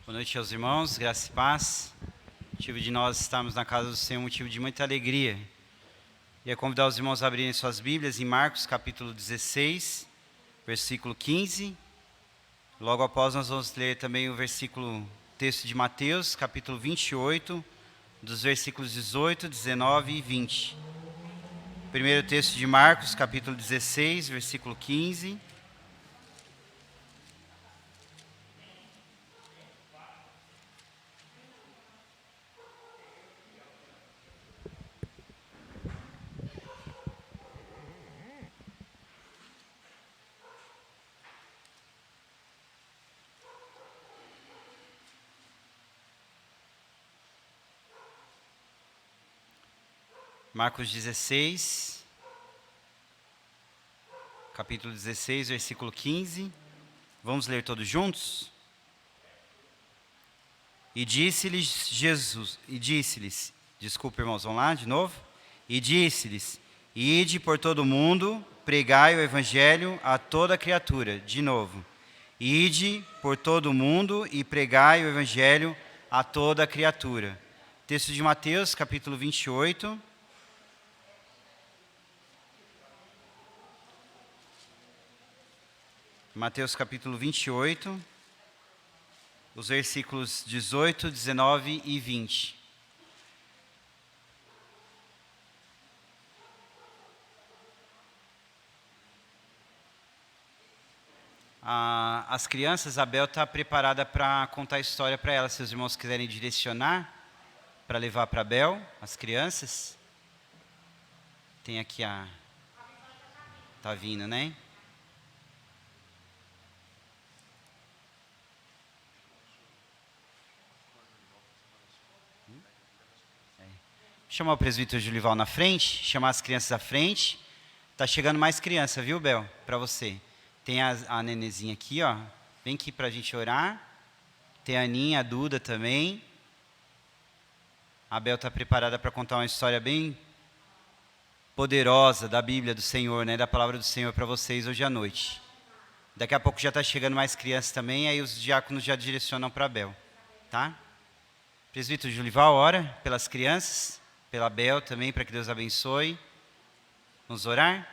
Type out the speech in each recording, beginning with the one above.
Boa noite aos irmãos, graça e paz. Motivo de nós estarmos na casa do Senhor, motivo de muita alegria. E convidar os irmãos a abrirem suas Bíblias em Marcos capítulo 16, versículo 15. Logo após nós vamos ler também o texto de Mateus, capítulo 28, dos versículos 18, 19 e 20. Primeiro texto de Marcos, capítulo 16, versículo 15. Marcos 16, capítulo 16, versículo 15. Vamos ler todos juntos? E disse-lhes Jesus, desculpa irmãos, vamos lá de novo? E disse-lhes, ide por todo o mundo, pregai o evangelho a toda criatura. De novo, ide por todo o mundo e pregai o evangelho a toda criatura. Texto de Mateus, capítulo 28. Mateus capítulo 28, os versículos 18, 19 e 20. As crianças, a Bel está preparada para contar a história para elas. Se os irmãos quiserem direcionar para levar para a Bel, as crianças. Tem aqui Tá vindo, né? Chamar o presbítero Julival na frente, chamar as crianças à frente. Tá chegando mais criança, viu, Bel? Para você. Tem a nenezinha aqui, ó. Vem aqui para a gente orar. Tem a Aninha, a Duda também. A Bel está preparada para contar uma história bem poderosa da Bíblia do Senhor, né? Da palavra do Senhor para vocês hoje à noite. Daqui a pouco já está chegando mais crianças também, aí os diáconos já direcionam para a Bel, tá? Presbítero Julival, ora pelas crianças, pela Bel também, para que Deus abençoe. Vamos orar?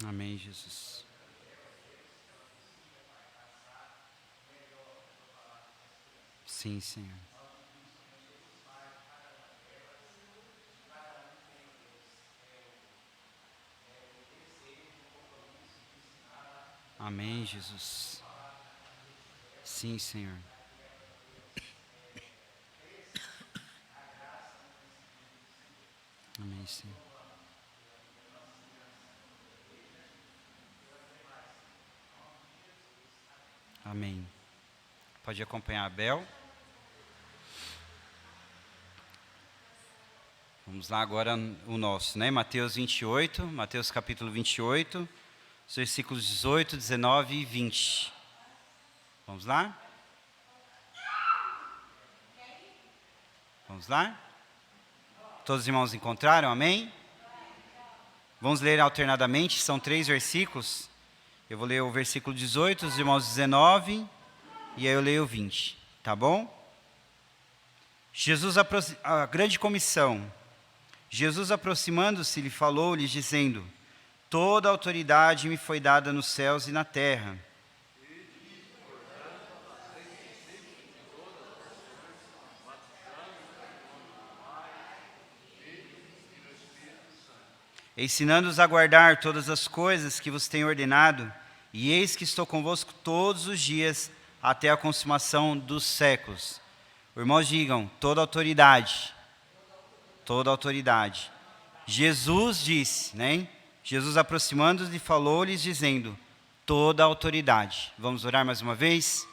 Amém, Jesus. Sim, Senhor. Amém, Jesus. Sim, Senhor. Amém, Senhor. Amém. Pode acompanhar a Bel. Vamos lá agora o nosso, né? Mateus 28, Mateus capítulo 28, versículos 18, 19 e 20. Vamos lá? Vamos lá? Todos os irmãos encontraram? Amém? Vamos ler alternadamente, são 3 versículos. Eu vou ler o versículo 18, os irmãos 19, e aí eu leio o 20, tá bom? A grande comissão. Jesus, aproximando-se, lhe falou-lhes, dizendo: toda a autoridade me foi dada nos céus e na terra. Ensinando-os a guardar todas as coisas que vos tenho ordenado, e eis que estou convosco todos os dias, até a consumação dos séculos. Irmãos, digam, toda autoridade. Toda autoridade. Jesus disse, né? Jesus, aproximando-se, falou-lhes, dizendo: toda a autoridade. Vamos orar mais uma vez?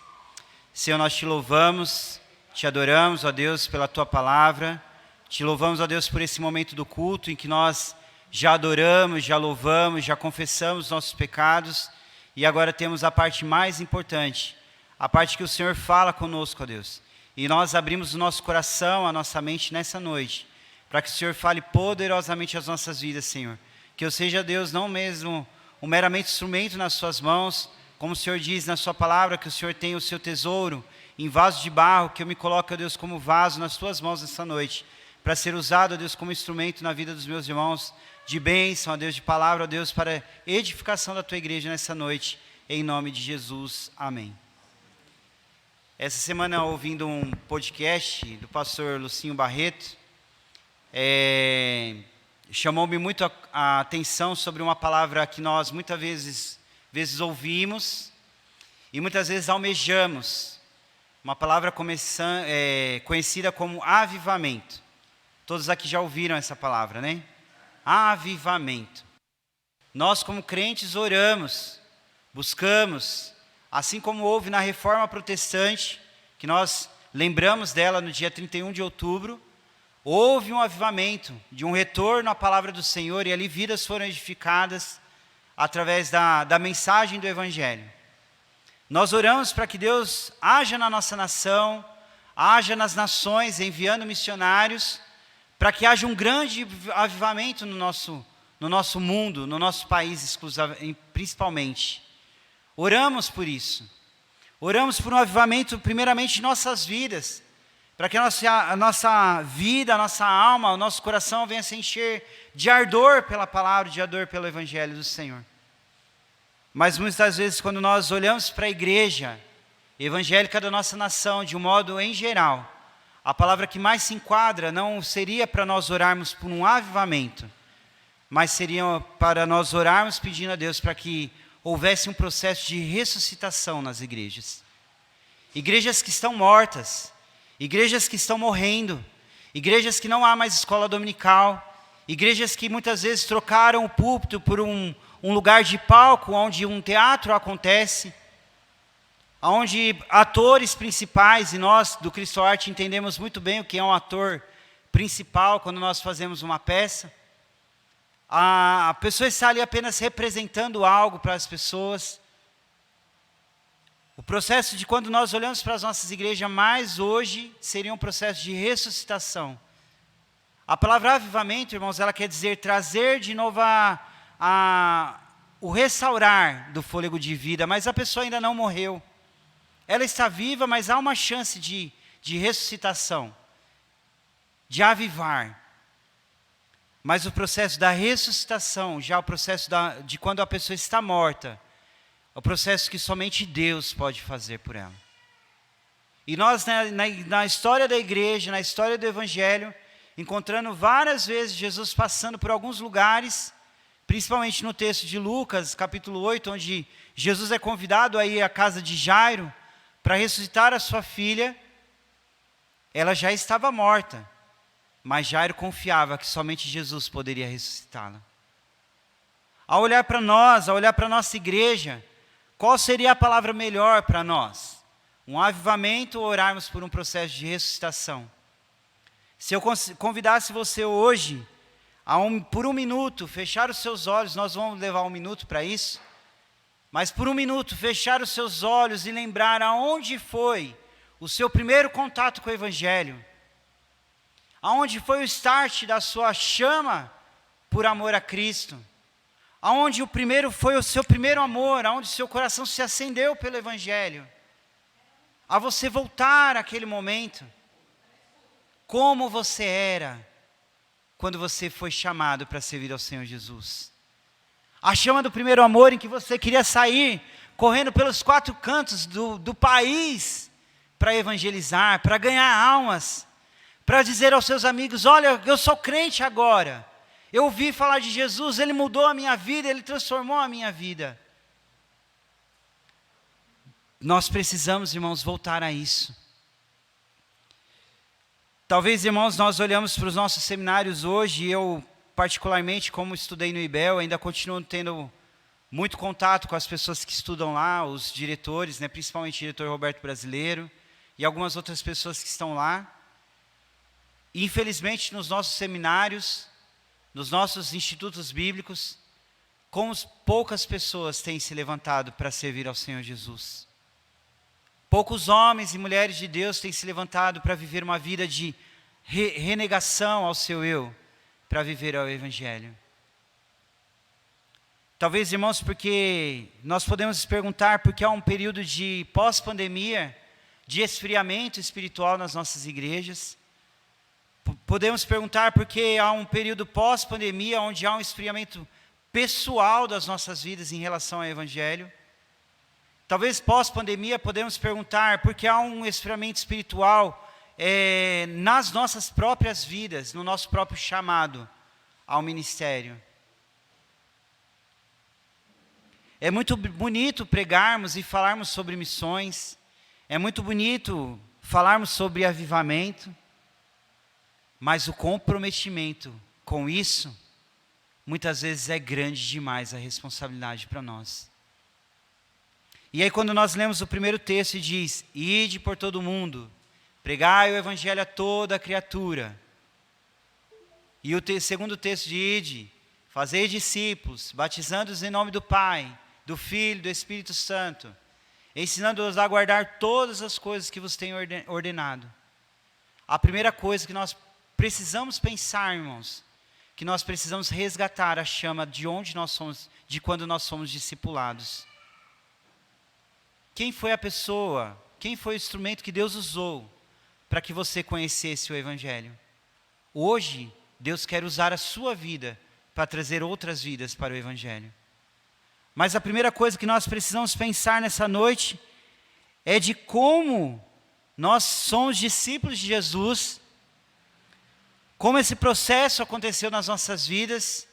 Senhor, nós te louvamos, te adoramos, ó Deus, pela tua palavra. Te louvamos, ó Deus, por esse momento do culto em que nós já adoramos, já louvamos, já confessamos nossos pecados. E agora temos a parte mais importante, a parte que o Senhor fala conosco, ó Deus. E nós abrimos o nosso coração, a nossa mente nessa noite, para que o Senhor fale poderosamente às nossas vidas, Senhor. Que eu seja, Deus, não mesmo um meramente instrumento nas suas mãos, como o Senhor diz na sua palavra, que o Senhor tem o seu tesouro em vaso de barro, que eu me coloque, ó Deus, como vaso nas tuas mãos nessa noite, para ser usado, ó Deus, como instrumento na vida dos meus irmãos, de bênção, ó Deus, de palavra, ó Deus, para edificação da tua igreja nessa noite, em nome de Jesus, amém. Essa semana, ouvindo um podcast do pastor Lucinho Barreto, chamou-me muito a atenção sobre uma palavra que nós muitas vezes ouvimos e muitas vezes almejamos, uma palavra conhecida como avivamento. Todos aqui já ouviram essa palavra, né? Avivamento. Nós, como crentes, oramos, buscamos, assim como houve na Reforma Protestante, que nós lembramos dela no dia 31 de outubro, houve um avivamento, de um retorno à palavra do Senhor, e ali vidas foram edificadas através da mensagem do Evangelho. Nós oramos para que Deus haja na nossa nação, haja nas nações, enviando missionários, para que haja um grande avivamento no nosso mundo, no nosso país principalmente. Oramos por isso. Oramos por um avivamento, primeiramente, de nossas vidas, para que a nossa vida, a nossa alma, o nosso coração venha se encher de ardor pela palavra, de ardor pelo Evangelho do Senhor. Mas muitas vezes, quando nós olhamos para a igreja evangélica da nossa nação, de um modo em geral, a palavra que mais se enquadra não seria para nós orarmos por um avivamento, mas seria para nós orarmos pedindo a Deus para que houvesse um processo de ressuscitação nas igrejas. Igrejas que estão mortas, igrejas que estão morrendo, igrejas que não há mais escola dominical, igrejas que muitas vezes trocaram o púlpito por um lugar de palco, onde um teatro acontece, onde atores principais, e nós do Cristo Arte entendemos muito bem o que é um ator principal quando nós fazemos uma peça. A pessoa está ali apenas representando algo para as pessoas. O processo de quando nós olhamos para as nossas igrejas, mais hoje, seria um processo de ressuscitação. A palavra avivamento, irmãos, ela quer dizer trazer de novo o restaurar do fôlego de vida, mas a pessoa ainda não morreu. Ela está viva, mas há uma chance de ressuscitação, de avivar. Mas o processo da ressuscitação, já o processo de quando a pessoa está morta, é o processo que somente Deus pode fazer por ela. E nós, na história da igreja, na história do Evangelho, encontrando várias vezes Jesus passando por alguns lugares, principalmente no texto de Lucas, capítulo 8, onde Jesus é convidado a ir à casa de Jairo para ressuscitar a sua filha. Ela já estava morta, mas Jairo confiava que somente Jesus poderia ressuscitá-la. Ao olhar para nós, ao olhar para a nossa igreja, qual seria a palavra melhor para nós? Um avivamento ou orarmos por um processo de ressuscitação? Se eu convidasse você hoje, por um minuto, fechar os seus olhos, nós vamos levar um minuto para isso, mas por um minuto, fechar os seus olhos e lembrar aonde foi o seu primeiro contato com o Evangelho, aonde foi o start da sua chama por amor a Cristo, aonde foi o seu primeiro amor, aonde seu coração se acendeu pelo Evangelho, a você voltar àquele momento, como você era quando você foi chamado para servir ao Senhor Jesus. A chama do primeiro amor em que você queria sair correndo pelos 4 cantos do país para evangelizar, para ganhar almas, para dizer aos seus amigos: olha, eu sou crente agora, eu ouvi falar de Jesus, Ele mudou a minha vida, Ele transformou a minha vida. Nós precisamos, irmãos, voltar a isso. Talvez, irmãos, nós olhamos para os nossos seminários hoje, e eu particularmente, como estudei no IBEL, ainda continuo tendo muito contato com as pessoas que estudam lá, os diretores, né, principalmente o diretor Roberto Brasileiro, e algumas outras pessoas que estão lá. E, infelizmente, nos nossos seminários, nos nossos institutos bíblicos, como poucas pessoas têm se levantado para servir ao Senhor Jesus. Poucos homens e mulheres de Deus têm se levantado para viver uma vida de renegação ao seu eu, para viver ao Evangelho. Talvez, irmãos, porque nós podemos perguntar porque há um período de pós-pandemia, de esfriamento espiritual nas nossas igrejas. Podemos perguntar porque há um período pós-pandemia, onde há um esfriamento pessoal das nossas vidas em relação ao Evangelho. Talvez pós-pandemia podemos perguntar porque há um esfriamento espiritual nas nossas próprias vidas, no nosso próprio chamado ao ministério. É muito bonito pregarmos e falarmos sobre missões, é muito bonito falarmos sobre avivamento, mas o comprometimento com isso, muitas vezes é grande demais a responsabilidade para nós. E aí quando nós lemos o primeiro texto e diz, ide por todo o mundo, pregai o evangelho a toda a criatura. E o segundo texto de ide, fazei discípulos, batizando-os em nome do Pai, do Filho e do Espírito Santo, ensinando-os a guardar todas as coisas que vos tenho ordenado. A primeira coisa que nós precisamos pensar, irmãos, que nós precisamos resgatar a chama de onde nós somos, de quando nós somos discipulados. Quem foi a pessoa, quem foi o instrumento que Deus usou para que você conhecesse o Evangelho? Hoje, Deus quer usar a sua vida para trazer outras vidas para o Evangelho. Mas a primeira coisa que nós precisamos pensar nessa noite é de como nós somos discípulos de Jesus, como esse processo aconteceu nas nossas vidas,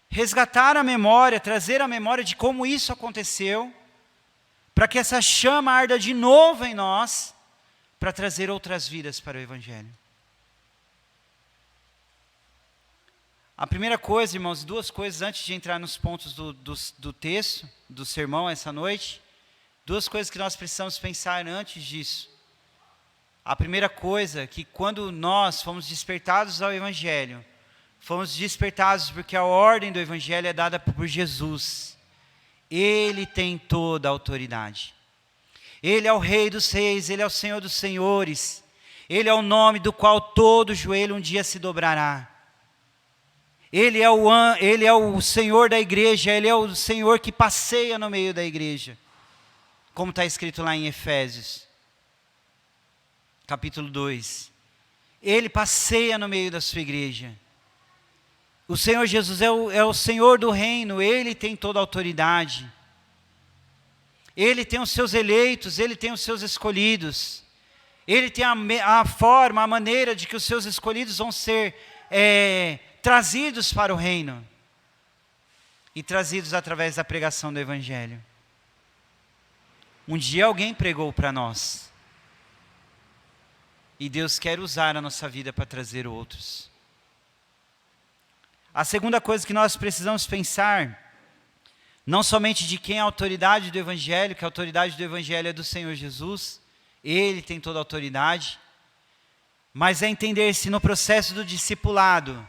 resgatar a memória, trazer a memória de como isso aconteceu, para que essa chama arda de novo em nós, para trazer outras vidas para o Evangelho. A primeira coisa, irmãos, duas coisas antes de entrar nos pontos do texto, do sermão essa noite, duas coisas que nós precisamos pensar antes disso. A primeira coisa, que quando nós fomos despertados ao Evangelho, fomos despertados porque a ordem do Evangelho é dada por Jesus. Ele tem toda a autoridade. Ele é o Rei dos Reis, Ele é o Senhor dos Senhores. Ele é o nome do qual todo joelho um dia se dobrará. Ele é o Senhor da igreja, Ele é o Senhor que passeia no meio da igreja. Como está escrito lá em Efésios, capítulo 2. Ele passeia no meio da sua igreja. O Senhor Jesus é o Senhor do reino, Ele tem toda a autoridade. Ele tem os seus eleitos, Ele tem os seus escolhidos. Ele tem a forma, a maneira de que os seus escolhidos vão ser trazidos para o reino. E trazidos através da pregação do Evangelho. Um dia alguém pregou para nós. E Deus quer usar a nossa vida para trazer outros. A segunda coisa que nós precisamos pensar, não somente de quem é a autoridade do Evangelho, que a autoridade do Evangelho é do Senhor Jesus, Ele tem toda a autoridade, mas é entender se no processo do discipulado,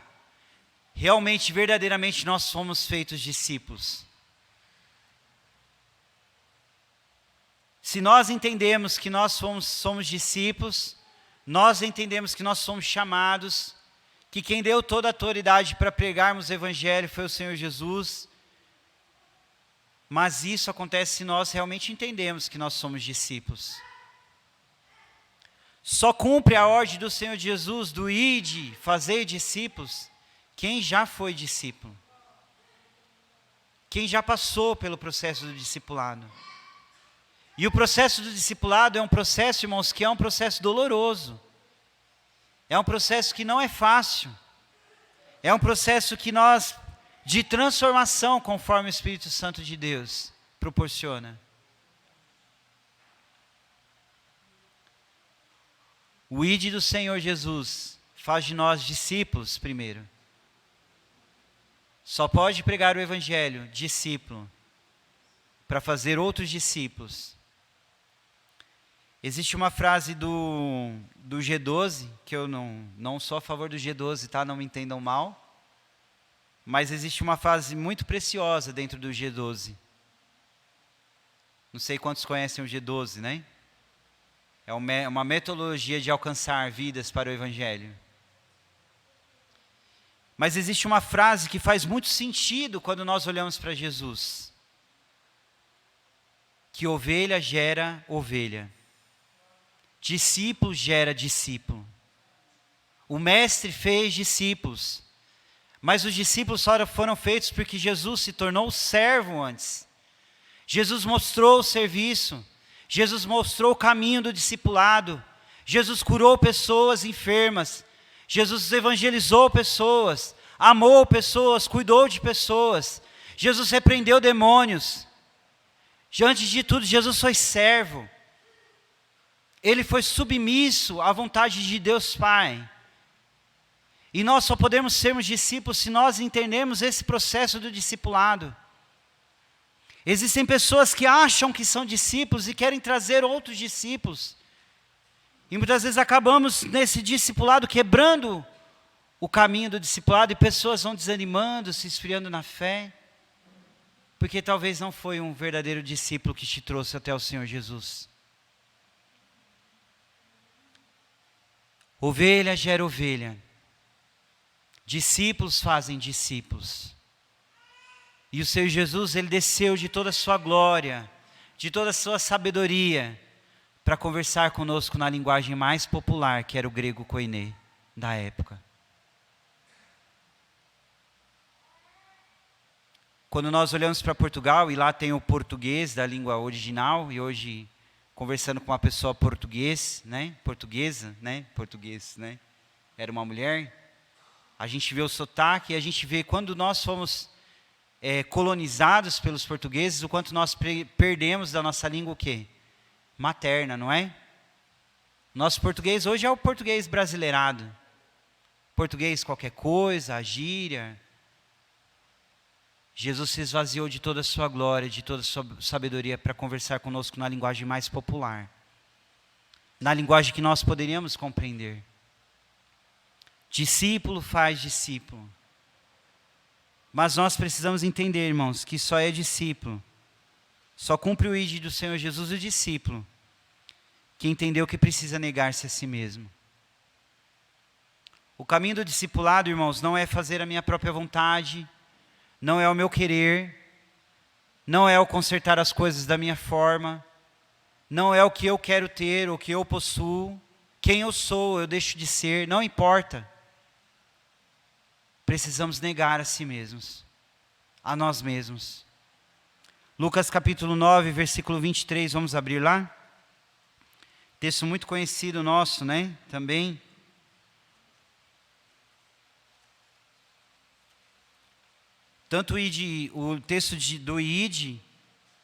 realmente, verdadeiramente, nós somos feitos discípulos. Se nós entendemos que nós somos discípulos, nós entendemos que nós somos chamados, que quem deu toda a autoridade para pregarmos o Evangelho foi o Senhor Jesus. Mas isso acontece se nós realmente entendemos que nós somos discípulos. Só cumpre a ordem do Senhor Jesus, do ide, fazei discípulos, quem já foi discípulo. Quem já passou pelo processo do discipulado. E o processo do discipulado é um processo, irmãos, que é um processo doloroso. É um processo que não é fácil. É um processo que de transformação, conforme o Espírito Santo de Deus proporciona. O ide do Senhor Jesus faz de nós discípulos primeiro. Só pode pregar o evangelho discípulo, para fazer outros discípulos. Existe uma frase do G12, que eu não sou a favor do G12, tá? Não me entendam mal. Mas existe uma frase muito preciosa dentro do G12. Não sei quantos conhecem o G12, né? É uma metodologia de alcançar vidas para o evangelho. Mas existe uma frase que faz muito sentido quando nós olhamos para Jesus. Que ovelha gera ovelha. Discípulo gera discípulo. O mestre fez discípulos. Mas os discípulos só foram feitos porque Jesus se tornou servo antes. Jesus mostrou o serviço. Jesus mostrou o caminho do discipulado. Jesus curou pessoas enfermas. Jesus evangelizou pessoas. Amou pessoas, cuidou de pessoas. Jesus repreendeu demônios. Antes de tudo, Jesus foi servo. Ele foi submisso à vontade de Deus Pai. E nós só podemos sermos discípulos se nós entendermos esse processo do discipulado. Existem pessoas que acham que são discípulos e querem trazer outros discípulos. E muitas vezes acabamos nesse discipulado quebrando o caminho do discipulado e pessoas vão desanimando, se esfriando na fé. Porque talvez não foi um verdadeiro discípulo que te trouxe até o Senhor Jesus. Ovelha gera ovelha. Discípulos fazem discípulos. E o Senhor Jesus, Ele desceu de toda a sua glória, de toda a sua sabedoria, para conversar conosco na linguagem mais popular, que era o grego koiné da época. Quando nós olhamos para Portugal, e lá tem o português da língua original, e hoje, conversando com uma pessoa portuguesa, né? Era uma mulher. A gente vê o sotaque, e a gente vê quando nós fomos colonizados pelos portugueses, o quanto nós perdemos da nossa língua o quê? Materna, não é? Nosso português hoje é o português brasileirado. Português qualquer coisa, a gíria. Jesus se esvaziou de toda a sua glória, de toda a sua sabedoria para conversar conosco na linguagem mais popular. Na linguagem que nós poderíamos compreender. Discípulo faz discípulo. Mas nós precisamos entender, irmãos, que só é discípulo. Só cumpre o ID do Senhor Jesus o discípulo, que entendeu que precisa negar-se a si mesmo. O caminho do discipulado, irmãos, não é fazer a minha própria vontade, não é o meu querer, não é o consertar as coisas da minha forma, não é o que eu quero ter, o que eu possuo, quem eu sou, eu deixo de ser, não importa. Precisamos negar a si mesmos, a nós mesmos. Lucas capítulo 9, versículo 23, vamos abrir lá? Texto muito conhecido nosso, né? Também. Tanto o texto do ID,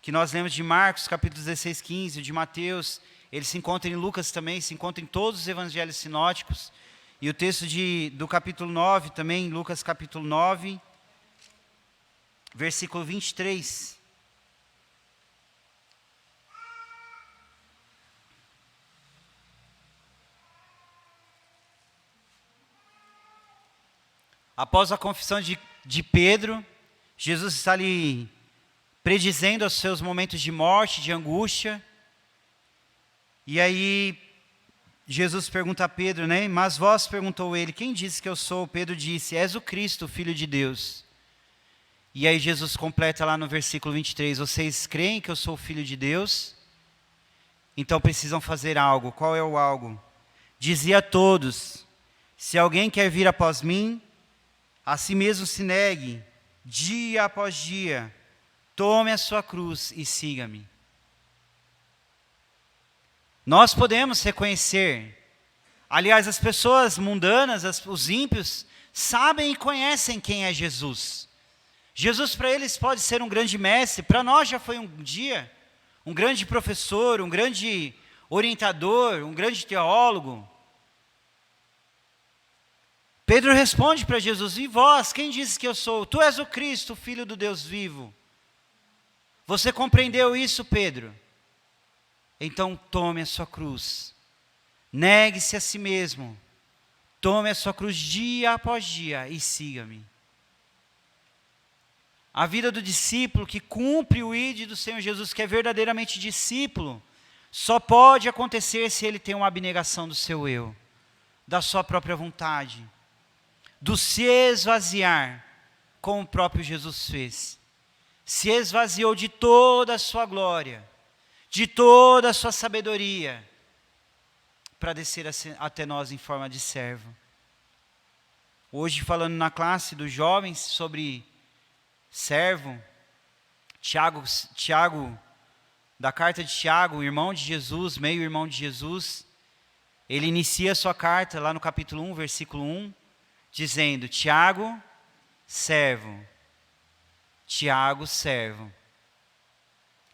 que nós lemos de Marcos, capítulo 16, 15, de Mateus, ele se encontra em Lucas também, se encontra em todos os evangelhos sinóticos. E o texto do capítulo 9 também, Lucas capítulo 9, versículo 23. Após a confissão de Pedro, Jesus está ali predizendo os seus momentos de morte, de angústia. E aí Jesus pergunta a Pedro, né? Mas vós, perguntou ele, quem disse que eu sou? Pedro disse, és o Cristo, o Filho de Deus. E aí Jesus completa lá no versículo 23, vocês creem que eu sou o Filho de Deus? Então precisam fazer algo. Qual é o algo? Dizia a todos, se alguém quer vir após mim, a si mesmo se negue, dia após dia, tome a sua cruz e siga-me. Nós podemos reconhecer, aliás, as pessoas mundanas, os ímpios, sabem e conhecem quem é Jesus. Jesus para eles pode ser um grande mestre, para nós já foi um dia, um grande professor, um grande orientador, um grande teólogo. Pedro responde para Jesus: e vós, quem disse que eu sou? Tu és o Cristo, o Filho do Deus vivo. Você compreendeu isso, Pedro? Então tome a sua cruz, negue-se a si mesmo, tome a sua cruz dia após dia e siga-me. A vida do discípulo que cumpre o ID do Senhor Jesus, que é verdadeiramente discípulo, só pode acontecer se ele tem uma abnegação do seu eu, da sua própria vontade, do se esvaziar, como o próprio Jesus fez. Se esvaziou de toda a sua glória, de toda a sua sabedoria, para descer até nós em forma de servo. Hoje, falando na classe dos jovens sobre servo, Tiago, da carta de Tiago, irmão de Jesus, meio-irmão de Jesus, ele inicia a sua carta lá no capítulo 1, versículo 1, dizendo: Tiago, servo. Tiago, servo.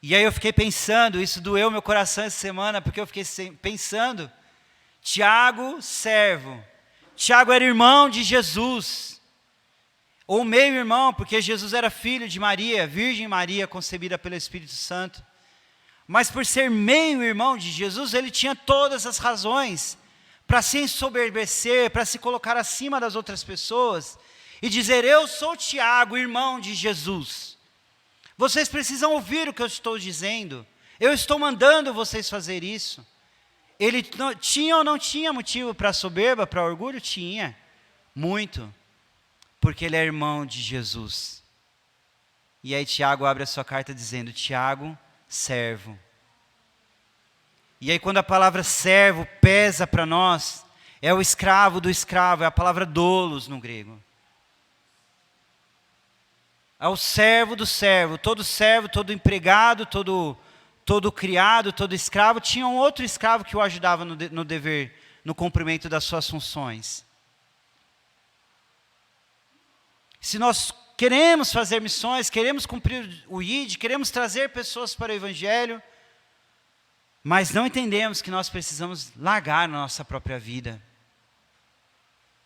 E aí eu fiquei pensando, isso doeu meu coração essa semana, porque eu fiquei pensando, Tiago, servo. Tiago era irmão de Jesus, ou meio-irmão, porque Jesus era filho de Maria, Virgem Maria, concebida pelo Espírito Santo. Mas por ser meio-irmão de Jesus, ele tinha todas as razões para se ensoberbecer, para se colocar acima das outras pessoas e dizer: eu sou Tiago, irmão de Jesus. Vocês precisam ouvir o que eu estou dizendo. Eu estou mandando vocês fazer isso. Ele tinha ou não tinha motivo para soberba, para orgulho? Tinha, muito, porque ele é irmão de Jesus. E aí Tiago abre a sua carta dizendo: Tiago, servo. E aí quando a palavra servo pesa para nós, é o escravo do escravo, é a palavra doulos no grego. É o servo do servo, todo empregado, todo criado, todo escravo, tinha um outro escravo que o ajudava no dever, no cumprimento das suas funções. Se nós queremos fazer missões, queremos cumprir o ID, queremos trazer pessoas para o Evangelho, mas não entendemos que nós precisamos largar a nossa própria vida.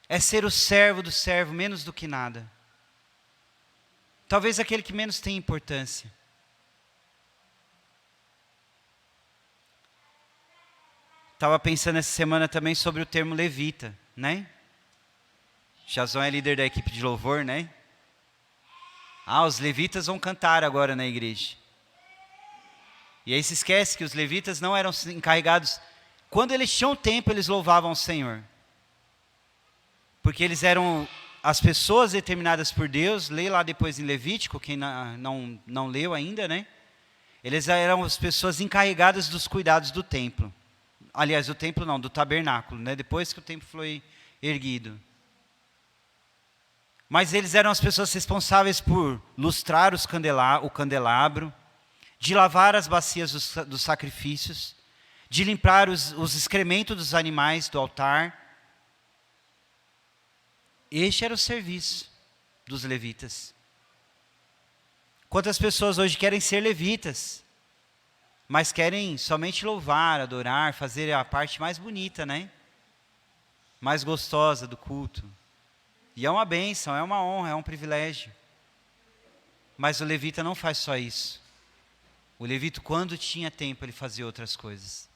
É ser o servo do servo, menos do que nada. Talvez aquele que menos tem importância. Estava pensando essa semana também sobre o termo levita, né? Jason é líder da equipe de louvor, né? Os levitas vão cantar agora na igreja. E aí se esquece que os levitas não eram encarregados. Quando eles tinham tempo, eles louvavam o Senhor. Porque eles eram as pessoas determinadas por Deus. Leia lá depois em Levítico, quem não leu ainda, né? Eles eram as pessoas encarregadas dos cuidados do templo. Aliás, do templo não, do tabernáculo, né? Depois que o templo foi erguido. Mas eles eram as pessoas responsáveis por lustrar o candelabro, de lavar as bacias dos sacrifícios, de limpar os excrementos dos animais do altar. Este era o serviço dos levitas. Quantas pessoas hoje querem ser levitas, mas querem somente louvar, adorar, fazer a parte mais bonita, né? Mais gostosa do culto. E é uma bênção, é uma honra, é um privilégio. Mas o levita não faz só isso. O levita, quando tinha tempo, ele fazia outras coisas.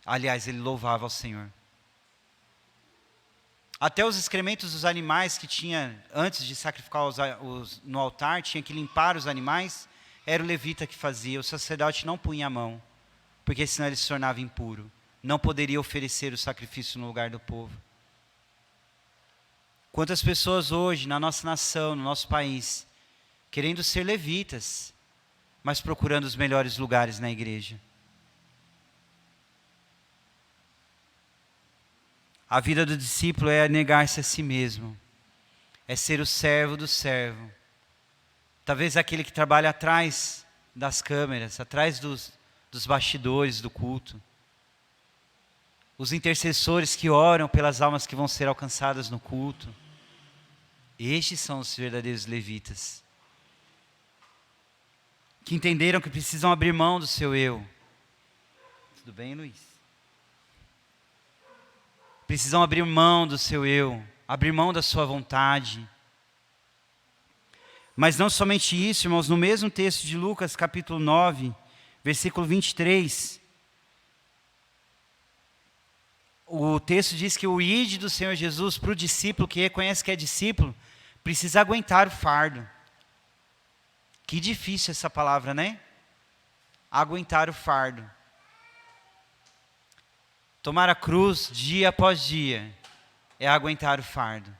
Aliás, ele louvava ao Senhor. Até os excrementos dos animais que tinha, antes de sacrificar no altar, tinha que limpar os animais, era o levita que fazia. O sacerdote não punha a mão, porque senão ele se tornava impuro. Não poderia oferecer o sacrifício no lugar do povo. Quantas pessoas hoje, na nossa nação, no nosso país, querendo ser levitas, mas procurando os melhores lugares na igreja. A vida do discípulo é negar-se a si mesmo. É ser o servo do servo. Talvez aquele que trabalha atrás das câmeras, atrás dos bastidores do culto. Os intercessores que oram pelas almas que vão ser alcançadas no culto. Estes são os verdadeiros levitas. Que entenderam que precisam abrir mão do seu eu. Tudo bem, Luiz? Precisam abrir mão do seu eu abrir mão da sua vontade. Mas não somente isso, irmãos, no mesmo texto de Lucas, capítulo 9, versículo 23, o texto diz que o ide do Senhor Jesus para o discípulo que reconhece que é discípulo, precisa aguentar o fardo. Que difícil essa palavra, né? Aguentar o fardo. Tomar a cruz dia após dia é aguentar o fardo.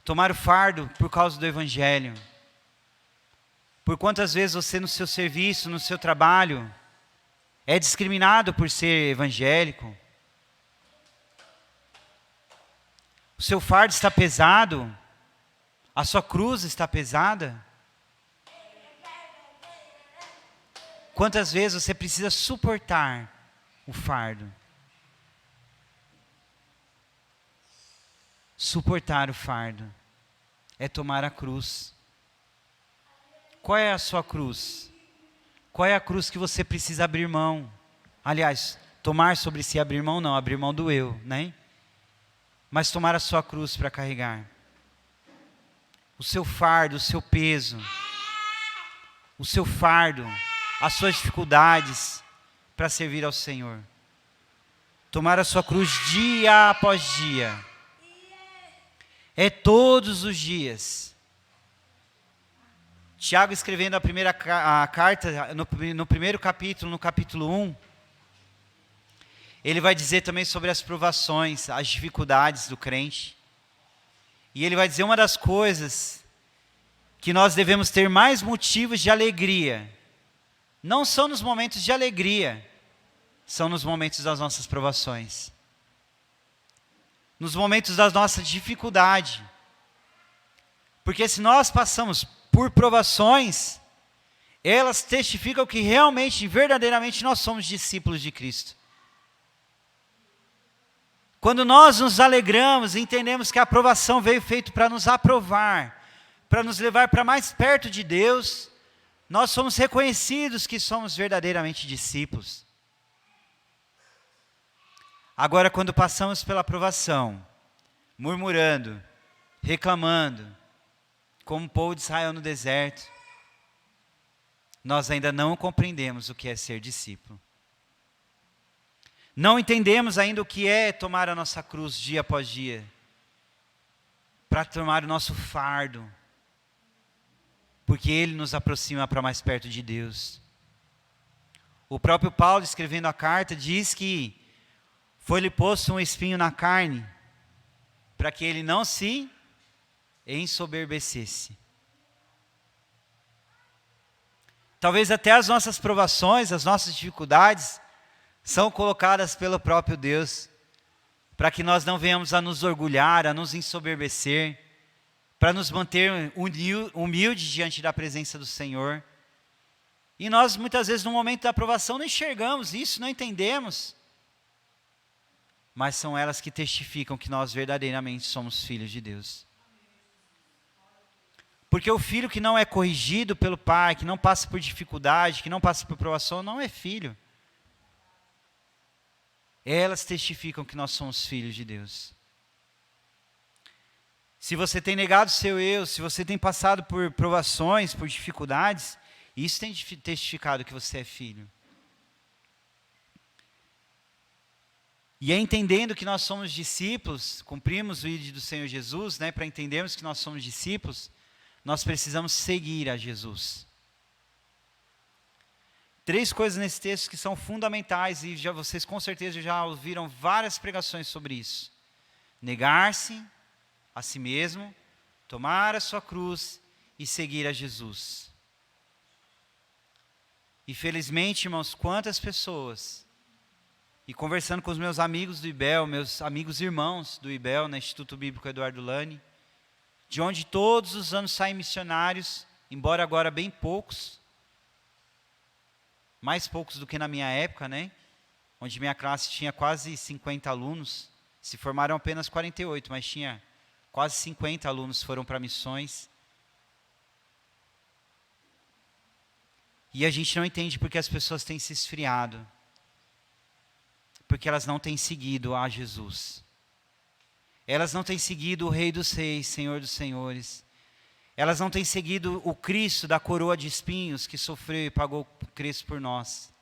Tomar o fardo por causa do Evangelho. Por quantas vezes você no seu serviço, no seu trabalho, é discriminado por ser evangélico? O seu fardo está pesado? A sua cruz está pesada? Quantas vezes você precisa suportar o fardo? Suportar o fardo é tomar a cruz. Qual é a sua cruz? Qual é a cruz que você precisa abrir mão? Aliás, tomar sobre si, abrir mão não, abrir mão do eu, né? Mas tomar a sua cruz para carregar. O seu fardo, o seu peso. O seu fardo, as suas dificuldades para servir ao Senhor. Tomar a sua cruz dia após dia. É todos os dias. Tiago, escrevendo a carta, no primeiro capítulo, no capítulo 1, ele vai dizer também sobre as provações, as dificuldades do crente. E ele vai dizer uma das coisas que nós devemos ter mais motivos de alegria. Não são nos momentos de alegria, são nos momentos das nossas provações. Nos momentos da nossa dificuldade. Porque se nós passamos por provações, elas testificam que realmente, verdadeiramente, nós somos discípulos de Cristo. Quando nós nos alegramos e entendemos que a aprovação veio feita para nos aprovar, para nos levar para mais perto de Deus, nós somos reconhecidos que somos verdadeiramente discípulos. Agora, quando passamos pela aprovação, murmurando, reclamando, como o povo de Israel no deserto, nós ainda não compreendemos o que é ser discípulo. Não entendemos ainda o que é tomar a nossa cruz dia após dia, para tomar o nosso fardo, porque Ele nos aproxima para mais perto de Deus. O próprio Paulo, escrevendo a carta, diz que foi-lhe posto um espinho na carne, para que ele não se ensoberbecesse. Talvez até as nossas provações, as nossas dificuldades, são colocadas pelo próprio Deus, para que nós não venhamos a nos orgulhar, a nos ensoberbecer, para nos manter humildes diante da presença do Senhor. E nós muitas vezes no momento da aprovação não enxergamos isso, não entendemos. Mas são elas que testificam que nós verdadeiramente somos filhos de Deus. Porque o filho que não é corrigido pelo pai, que não passa por dificuldade, que não passa por provação, não é filho. Elas testificam que nós somos filhos de Deus. Se você tem negado seu eu, se você tem passado por provações, por dificuldades, isso tem testificado que você é filho. E é entendendo que nós somos discípulos, cumprimos o ID do Senhor Jesus, né, para entendermos que nós somos discípulos, nós precisamos seguir a Jesus. 3 coisas nesse texto que são fundamentais, e vocês com certeza já ouviram várias pregações sobre isso. Negar-se a si mesmo, tomar a sua cruz e seguir a Jesus. E felizmente, irmãos, quantas pessoas... E conversando com os meus amigos do IBEL, meus amigos irmãos do IBEL, no Instituto Bíblico Eduardo Lani, de onde todos os anos saem missionários, embora agora bem poucos, mais poucos do que na minha época, né? Onde minha classe tinha quase 50 alunos, se formaram apenas 48, mas tinha quase 50 alunos que foram para missões. E a gente não entende porque as pessoas têm se esfriado. Porque elas não têm seguido a Jesus. Elas não têm seguido o Rei dos Reis, Senhor dos Senhores. Elas não têm seguido o Cristo da coroa de espinhos que sofreu e pagou o preço por nós.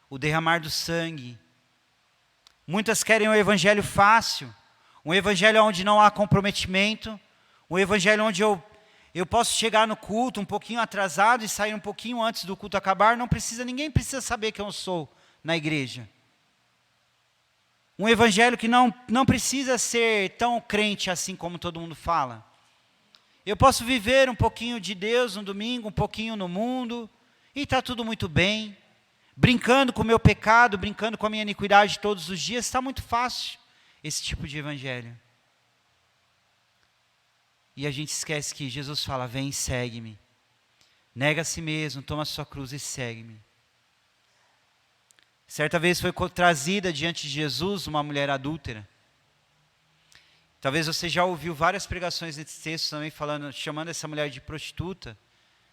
O derramar do sangue. Muitas querem um evangelho fácil, um evangelho onde não há comprometimento, um evangelho onde eu posso chegar no culto um pouquinho atrasado e sair um pouquinho antes do culto acabar, ninguém precisa saber quem eu sou na igreja. Um evangelho que não precisa ser tão crente assim como todo mundo fala. Eu posso viver um pouquinho de Deus no domingo, um pouquinho no mundo, e está tudo muito bem. Brincando com o meu pecado, brincando com a minha iniquidade todos os dias, está muito fácil esse tipo de evangelho. E a gente esquece que Jesus fala, vem e segue-me. Nega a si mesmo, toma a sua cruz e segue-me. Certa vez foi trazida diante de Jesus uma mulher adúltera. Talvez você já ouviu várias pregações nesse texto também chamando essa mulher de prostituta,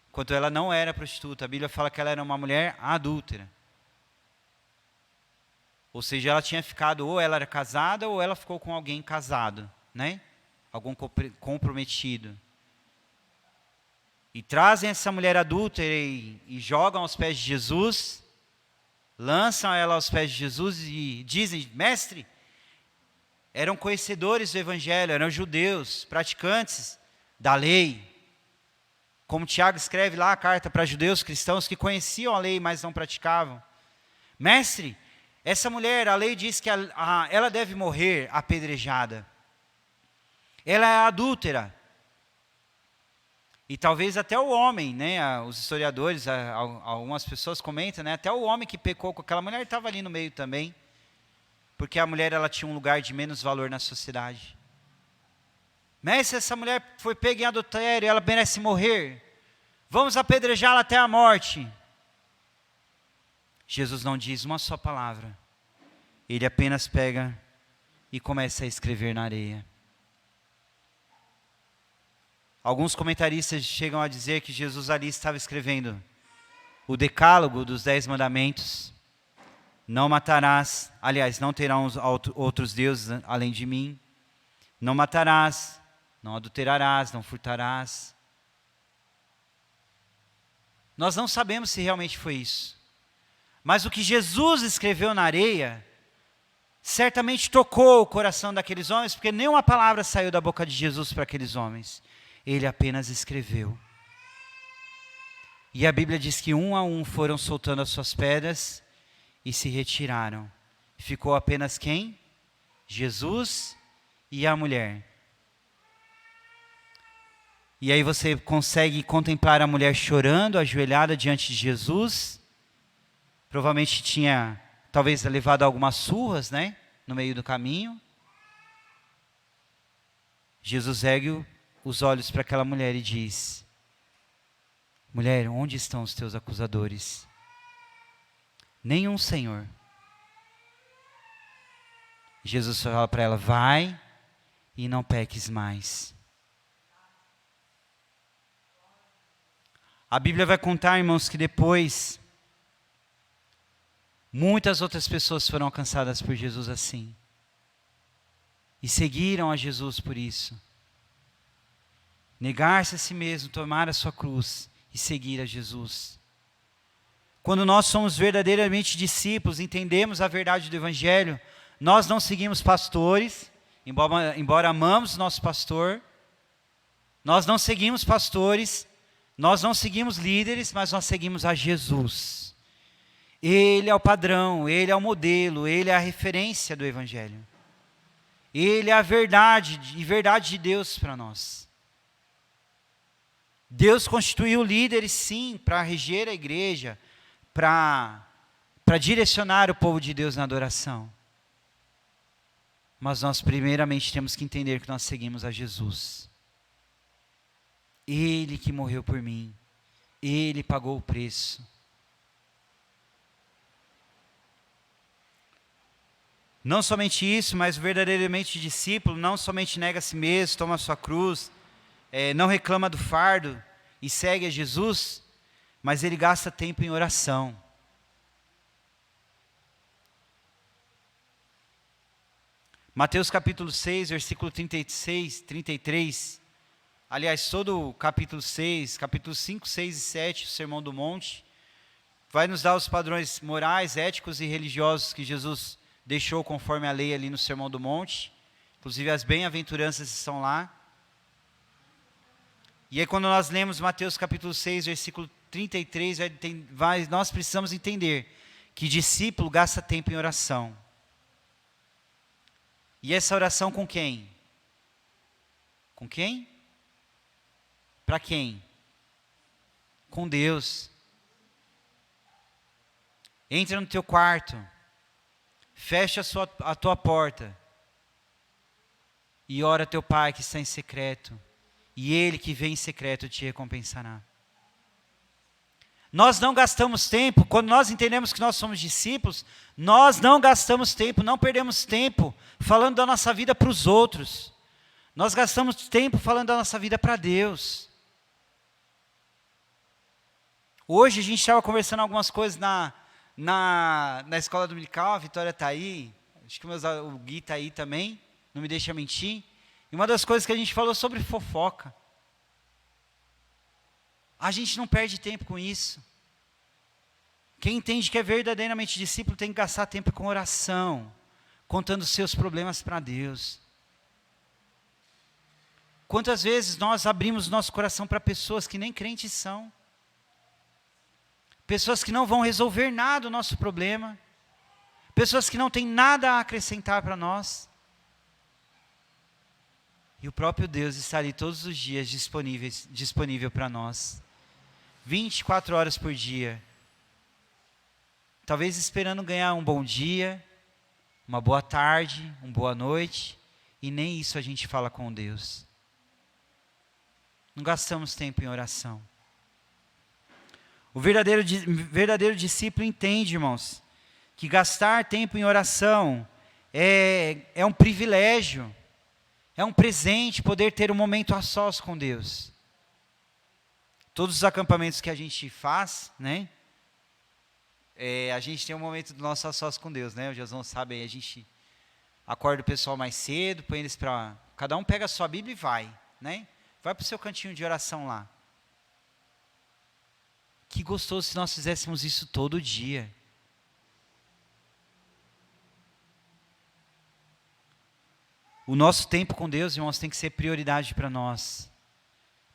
enquanto ela não era prostituta. A Bíblia fala que ela era uma mulher adúltera. Ou seja, ela tinha ficado, ou ela era casada, ou ela ficou com alguém casado, né? Algum comprometido. E trazem essa mulher adúltera e jogam aos pés de Jesus, lançam ela aos pés de Jesus e dizem, mestre, eram conhecedores do evangelho, eram judeus, praticantes da lei. Como Tiago escreve lá a carta para judeus cristãos que conheciam a lei, mas não praticavam. Mestre, essa mulher, a lei diz que ela deve morrer apedrejada. Ela é adúltera. E talvez até o homem, né, os historiadores, algumas pessoas comentam, né, até o homem que pecou com aquela mulher estava ali no meio também. Porque a mulher ela tinha um lugar de menos valor na sociedade. Mestre, essa mulher foi pega em adultério, ela merece morrer. Vamos apedrejá-la até a morte. Jesus não diz uma só palavra. Ele apenas pega e começa a escrever na areia. Alguns comentaristas chegam a dizer que Jesus ali estava escrevendo o decálogo dos 10 mandamentos. Não matarás, aliás, não terão outros deuses além de mim. Não matarás, não adulterarás, não furtarás. Nós não sabemos se realmente foi isso. Mas o que Jesus escreveu na areia, certamente tocou o coração daqueles homens, porque nenhuma palavra saiu da boca de Jesus para aqueles homens. Ele apenas escreveu. E a Bíblia diz que um a um foram soltando as suas pedras e se retiraram. Ficou apenas quem? Jesus e a mulher. E aí você consegue contemplar a mulher chorando, ajoelhada diante de Jesus. Provavelmente tinha, talvez, levado algumas surras, né? No meio do caminho. Jesus ergue os olhos para aquela mulher e diz, mulher, onde estão os teus acusadores? Nenhum, Senhor. Jesus fala para ela, vai e não peques mais. A Bíblia vai contar, irmãos, que depois muitas outras pessoas foram alcançadas por Jesus assim. E seguiram a Jesus por isso. Negar-se a si mesmo, tomar a sua cruz e seguir a Jesus. Quando nós somos verdadeiramente discípulos, entendemos a verdade do Evangelho, nós não seguimos pastores, embora amamos nosso pastor, nós não seguimos pastores, nós não seguimos líderes, mas nós seguimos a Jesus. Ele é o padrão, Ele é o modelo, Ele é a referência do Evangelho. Ele é a verdade, e verdade de Deus para nós. Deus constituiu líderes, sim, para reger a igreja, para direcionar o povo de Deus na adoração. Mas nós primeiramente temos que entender que nós seguimos a Jesus. Ele que morreu por mim. Ele pagou o preço. Não somente isso, mas verdadeiramente discípulo não somente nega a si mesmo, toma a sua cruz, não reclama do fardo e segue a Jesus, mas ele gasta tempo em oração. Mateus capítulo 6, versículo 36, 33. Aliás, todo o capítulo 6, capítulos 5, 6 e 7, o Sermão do Monte, vai nos dar os padrões morais, éticos e religiosos que Jesus deixou conforme a lei ali no Sermão do Monte. Inclusive as bem-aventuranças estão lá. E aí quando nós lemos Mateus capítulo 6, versículo 33, nós precisamos entender que discípulo gasta tempo em oração. E essa oração com quem? Com quem? Para quem? Com Deus. Entra no teu quarto, fecha a tua porta e ora a teu Pai que está em secreto, e Ele que vem em secreto te recompensará. Nós não gastamos tempo, quando nós entendemos que nós somos discípulos, nós não gastamos tempo, não perdemos tempo falando da nossa vida para os outros. Nós gastamos tempo falando da nossa vida para Deus. Hoje a gente estava conversando algumas coisas na escola dominical, a Vitória está aí, acho que o Gui está aí também, não me deixa mentir. E uma das coisas que a gente falou sobre fofoca. A gente não perde tempo com isso. Quem entende que é verdadeiramente discípulo tem que gastar tempo com oração, contando os seus problemas para Deus. Quantas vezes nós abrimos nosso coração para pessoas que nem crentes são? Pessoas que não vão resolver nada o nosso problema. Pessoas que não têm nada a acrescentar para nós. E o próprio Deus está ali todos os dias disponível para nós. 24 horas por dia. Talvez esperando ganhar um bom dia, uma boa tarde, uma boa noite. E nem isso a gente fala com Deus. Não gastamos tempo em oração. O verdadeiro discípulo entende, irmãos, que gastar tempo em oração é um privilégio, é um presente poder ter um momento a sós com Deus. Todos os acampamentos que a gente faz, né? A gente tem um momento do nosso a sós com Deus, né? O Josão sabe aí, a gente acorda o pessoal mais cedo, põe eles para... Cada um pega a sua Bíblia e vai, né? Vai para o seu cantinho de oração lá. Que gostoso se nós fizéssemos isso todo dia. O nosso tempo com Deus, irmãos, tem que ser prioridade para nós.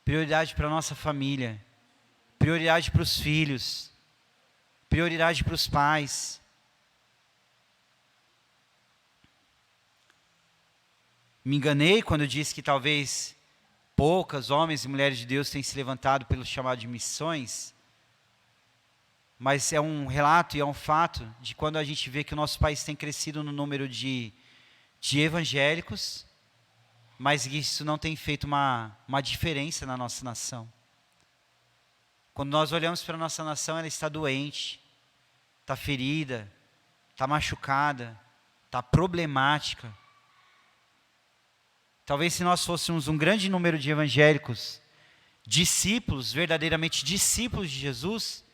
Prioridade para a nossa família. Prioridade para os filhos. Prioridade para os pais. Me enganei quando eu disse que talvez poucas homens e mulheres de Deus têm se levantado pelo chamado de missões. Mas é um relato e é um fato de quando a gente vê que o nosso país tem crescido no número de evangélicos, mas isso não tem feito uma diferença na nossa nação. Quando nós olhamos para a nossa nação, ela está doente, está ferida, está machucada, está problemática. Talvez se nós fôssemos um grande número de evangélicos, discípulos, verdadeiramente discípulos de Jesus,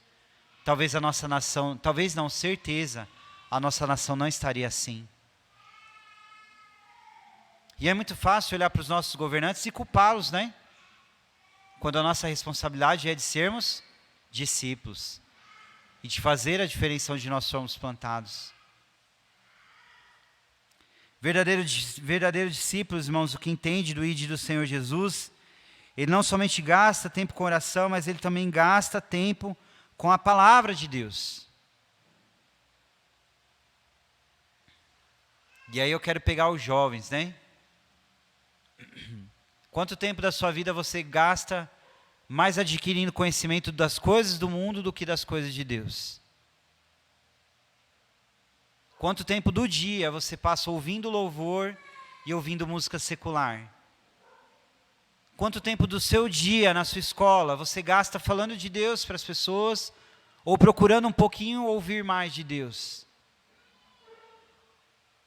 talvez a nossa nação, talvez não, certeza, a nossa nação não estaria assim. E é muito fácil olhar para os nossos governantes e culpá-los, né? Quando a nossa responsabilidade é de sermos discípulos e de fazer a diferença onde nós somos plantados. Verdadeiro discípulo, irmãos, o que entende do ID do Senhor Jesus, ele não somente gasta tempo com oração, mas ele também gasta tempo com a palavra de Deus. E aí eu quero pegar os jovens, né? Quanto tempo da sua vida você gasta mais adquirindo conhecimento das coisas do mundo do que das coisas de Deus? Quanto tempo do dia você passa ouvindo louvor e ouvindo música secular? Quanto tempo do seu dia na sua escola você gasta falando de Deus para as pessoas ou procurando um pouquinho ouvir mais de Deus?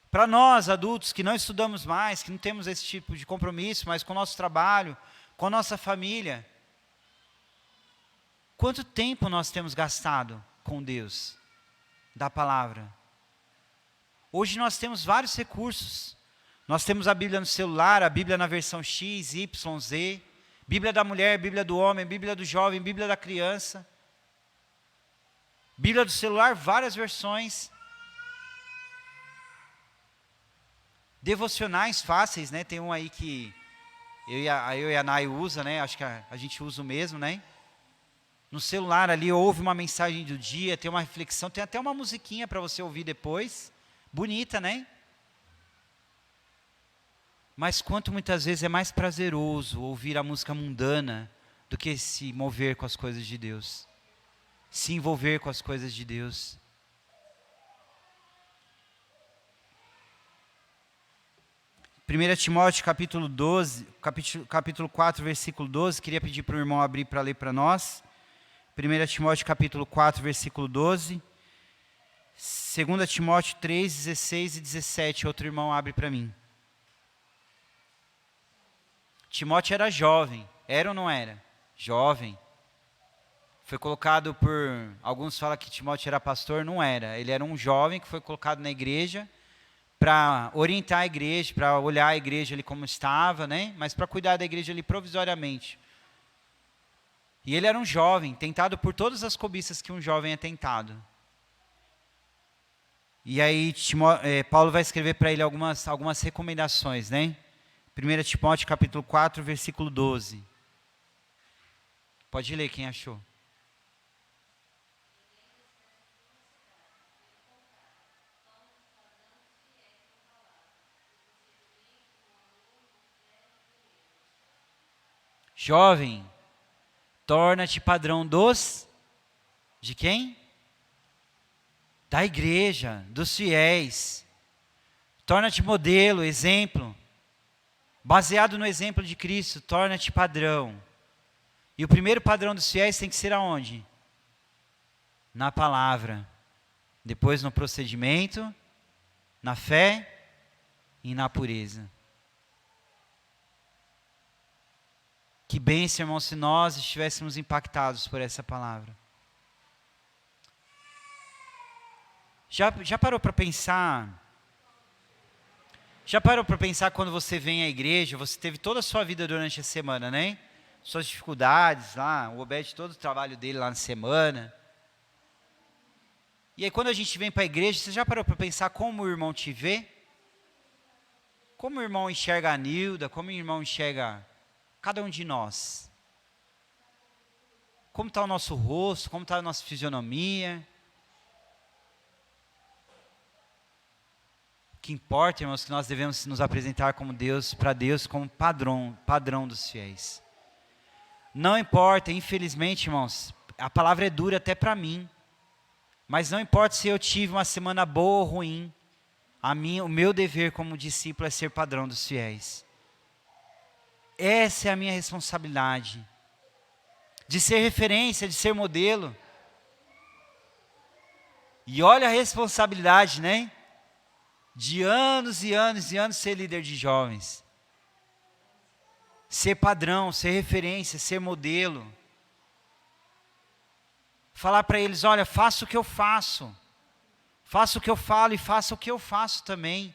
Para nós, adultos, que não estudamos mais, que não temos esse tipo de compromisso, mas com o nosso trabalho, com a nossa família, quanto tempo nós temos gastado com Deus, da palavra? Hoje nós temos vários recursos. Nós temos a Bíblia no celular, a Bíblia na versão X, Y, Z, Bíblia da mulher, Bíblia do homem, Bíblia do jovem, Bíblia da criança. Bíblia do celular, várias versões. Devocionais fáceis, né? Tem um aí que eu e a Nai usa, né? Acho que a gente usa o mesmo, né? No celular ali ouve uma mensagem do dia, tem uma reflexão, tem até uma musiquinha para você ouvir depois. Bonita, né? Mas quanto muitas vezes é mais prazeroso ouvir a música mundana do que se mover com as coisas de Deus. Se envolver com as coisas de Deus. Primeira Timóteo capítulo 12, capítulo 4, versículo 12, queria pedir para o irmão abrir para ler para nós. 1 Timóteo capítulo 4, versículo 12. 2 Timóteo 3, 16 e 17, outro irmão abre para mim. Timóteo era jovem, era ou não era? Jovem. Foi colocado por, alguns falam que Timóteo era pastor, não era. Ele era um jovem que foi colocado na igreja para orientar a igreja, para olhar a igreja ali como estava, né? Mas para cuidar da igreja ali provisoriamente. E ele era um jovem, tentado por todas as cobiças que um jovem é tentado. E aí Paulo vai escrever para ele algumas recomendações, né? 1 Timóteo capítulo 4, versículo 12. Pode ler quem achou. Jovem, torna-te padrão de quem? Da igreja, dos fiéis. Torna-te modelo, exemplo. Baseado no exemplo de Cristo, torna-te padrão. E o primeiro padrão dos fiéis tem que ser aonde? Na palavra. Depois no procedimento, na fé e na pureza. Que bênção, irmão, se nós estivéssemos impactados por essa palavra. Já parou para pensar? Já parou para pensar quando você vem à igreja, você teve toda a sua vida durante a semana, né? Suas dificuldades lá, o Obed, todo o trabalho dele lá na semana. E aí quando a gente vem para a igreja, você já parou para pensar como o irmão te vê? Como o irmão enxerga a Nilda, como o irmão enxerga cada um de nós? Como está o nosso rosto, como está a nossa fisionomia? O que importa, irmãos, que nós devemos nos apresentar como Deus, para Deus, como padrão dos fiéis. Não importa, infelizmente, irmãos, a palavra é dura até para mim, mas não importa se eu tive uma semana boa ou ruim, o meu dever como discípulo é ser padrão dos fiéis. Essa é a minha responsabilidade, de ser referência, de ser modelo. E olha a responsabilidade, né? De anos e anos e anos ser líder de jovens. Ser padrão, ser referência, ser modelo. Falar para eles, olha, faça o que eu faço. Faça o que eu falo e faça o que eu faço também.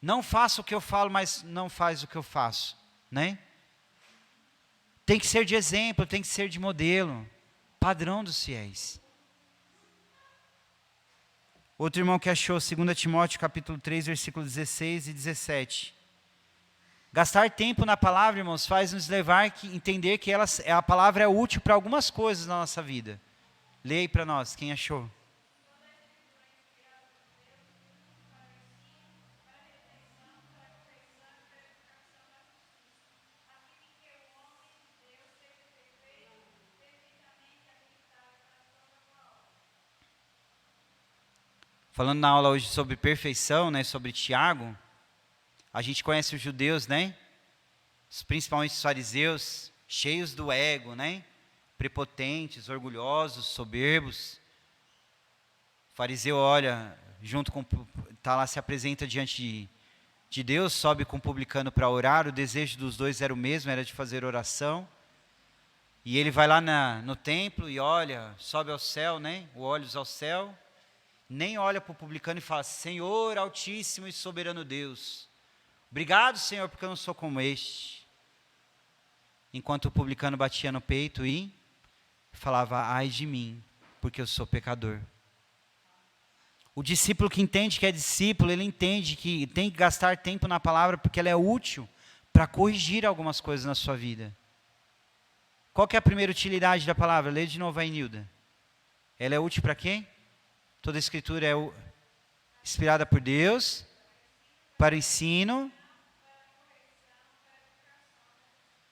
Não faça o que eu falo, mas não faz o que eu faço, né? Tem que ser de exemplo, tem que ser de modelo. Padrão dos fiéis. Outro irmão que achou, 2 Timóteo capítulo 3, versículos 16 e 17. Gastar tempo na palavra, irmãos, faz nos entender que a palavra é útil para algumas coisas na nossa vida. Leia aí para nós, quem achou? Falando na aula hoje sobre perfeição, né, sobre Tiago, a gente conhece os judeus, né? Principalmente os fariseus, cheios do ego, né? Prepotentes, orgulhosos, soberbos. O fariseu olha, está lá, se apresenta diante de Deus, sobe com o publicano para orar, o desejo dos dois era o mesmo, era de fazer oração. E ele vai lá no templo e olha, sobe ao céu, né? Olhos ao céu. Nem olha para o publicano e fala, Senhor Altíssimo e Soberano Deus, Obrigado, Senhor, porque eu não sou como este. Enquanto o publicano batia no peito e falava, ai de mim, porque eu sou pecador. O discípulo que entende que é discípulo, ele entende que tem que gastar tempo na palavra porque ela é útil para corrigir algumas coisas na sua vida. Qual que é a primeira utilidade da palavra? Lê de novo aí, Nilda. Ela é útil para quem? Toda a escritura é inspirada por Deus, para o ensino,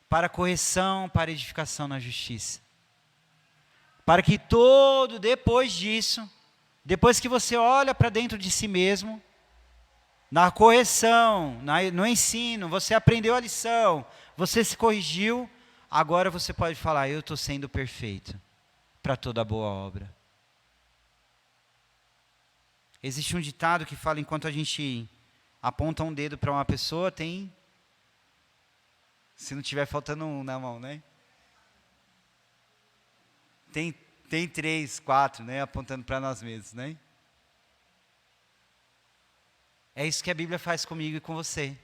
para correção, para edificação na justiça. Para que depois disso, depois que você olha para dentro de si mesmo, na correção, no ensino, você aprendeu a lição, você se corrigiu, agora você pode falar, eu estou sendo perfeito para toda boa obra. Existe um ditado que fala, enquanto a gente aponta um dedo para uma pessoa, se não tiver faltando um na mão, né? Tem 3, 4, né? Apontando para nós mesmos, né? É isso que a Bíblia faz comigo e com você.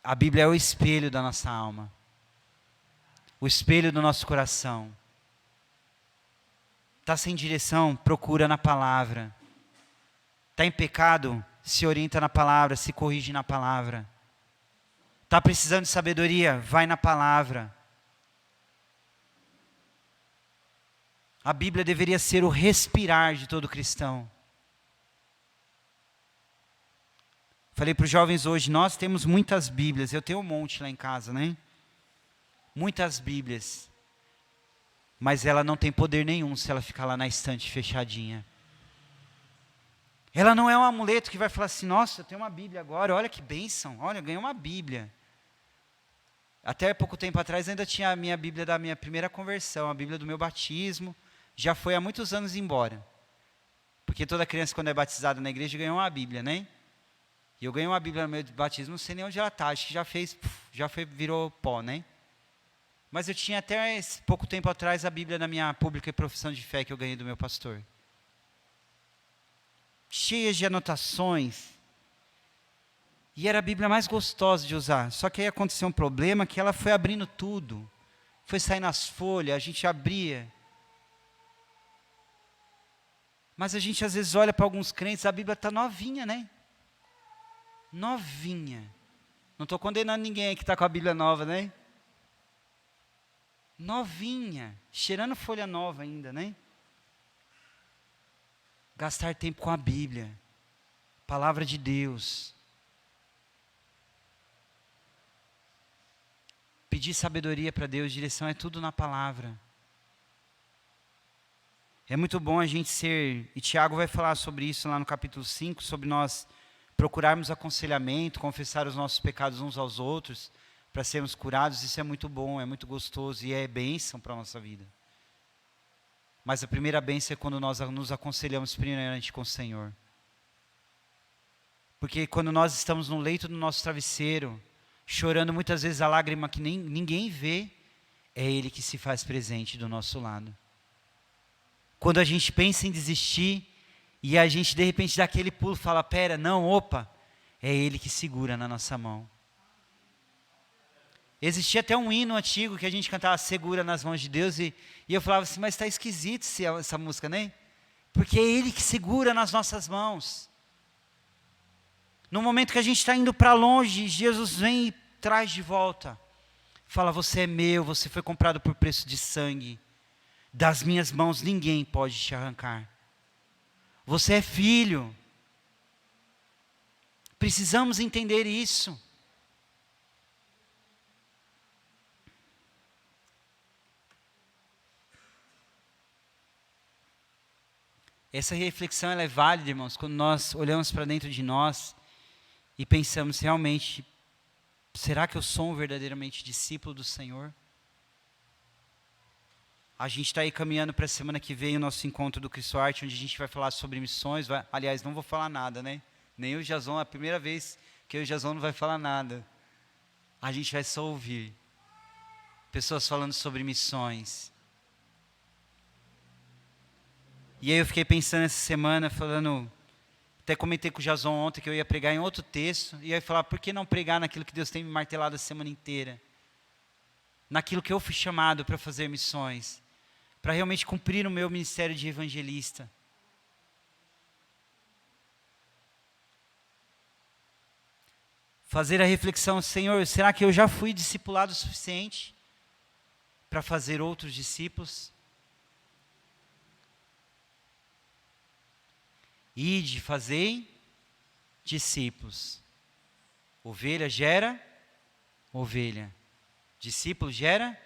A Bíblia é o espelho da nossa alma. O espelho do nosso coração. Está sem direção? Procura na palavra. Está em pecado? Se orienta na palavra, se corrige na palavra. Está precisando de sabedoria? Vai na palavra. A Bíblia deveria ser o respirar de todo cristão. Falei para os jovens hoje, nós temos muitas Bíblias, eu tenho um monte lá em casa, né? Muitas Bíblias. Mas ela não tem poder nenhum se ela ficar lá na estante fechadinha. Ela não é um amuleto que vai falar assim, nossa, eu tenho uma Bíblia agora, olha que bênção, olha, eu ganhei uma Bíblia. Até pouco tempo atrás ainda tinha a minha Bíblia da minha primeira conversão, a Bíblia do meu batismo, já foi há muitos anos embora. Porque toda criança quando é batizada na igreja ganha uma Bíblia, né? E eu ganhei uma Bíblia no meu batismo, não sei nem onde ela está, acho que virou pó, né? Mas eu tinha até pouco tempo atrás a Bíblia na minha pública e profissão de fé que eu ganhei do meu pastor. Cheias de anotações. E era a Bíblia mais gostosa de usar. Só que aí aconteceu um problema que ela foi abrindo tudo. Foi saindo as folhas, a gente abria. Mas a gente às vezes olha para alguns crentes, a Bíblia está novinha, né? Novinha. Não estou condenando ninguém aí que está com a Bíblia nova, né? Novinha. Cheirando folha nova ainda, né? Gastar tempo com a Bíblia. Palavra de Deus. Pedir sabedoria para Deus, direção é tudo na palavra. É muito bom a gente ser, e Tiago vai falar sobre isso lá no capítulo 5, sobre nós procurarmos aconselhamento, confessar os nossos pecados uns aos outros, para sermos curados. Isso é muito bom, é muito gostoso e é bênção para a nossa vida. Mas a primeira bênção é quando nós nos aconselhamos primeiramente com o Senhor. Porque quando nós estamos no leito do nosso travesseiro, chorando muitas vezes a lágrima que ninguém vê, é Ele que se faz presente do nosso lado. Quando a gente pensa em desistir, e a gente de repente dá aquele pulo, fala, pera, não, opa, é Ele que segura na nossa mão. Existia até um hino antigo que a gente cantava segura nas mãos de Deus, e eu falava assim, mas está esquisito essa música, né? Porque é Ele que segura nas nossas mãos. No momento que a gente está indo para longe, Jesus vem e traz de volta. Fala, você é meu, você foi comprado por preço de sangue. Das minhas mãos ninguém pode te arrancar. Você é filho. Precisamos entender isso. Essa reflexão ela é válida, irmãos, quando nós olhamos para dentro de nós e pensamos realmente, será que eu sou verdadeiramente discípulo do Senhor? A gente está aí caminhando para a semana que vem o nosso encontro do Cristo Arte, onde a gente vai falar sobre missões. Aliás, não vou falar nada, né? Nem o Jason, é a primeira vez que o Jason não vai falar nada. A gente vai só ouvir. Pessoas falando sobre missões. E aí eu fiquei pensando essa semana, falando, Até comentei com o Jason ontem que eu ia pregar em outro texto, e ia falar, por que não pregar naquilo que Deus tem me martelado a semana inteira? Naquilo que eu fui chamado para fazer missões, para realmente cumprir o meu ministério de evangelista. Fazer a reflexão, Senhor, será que eu já fui discipulado o suficiente para fazer outros discípulos? Ide, fazei discípulos. Ovelha gera ovelha. Discípulo gera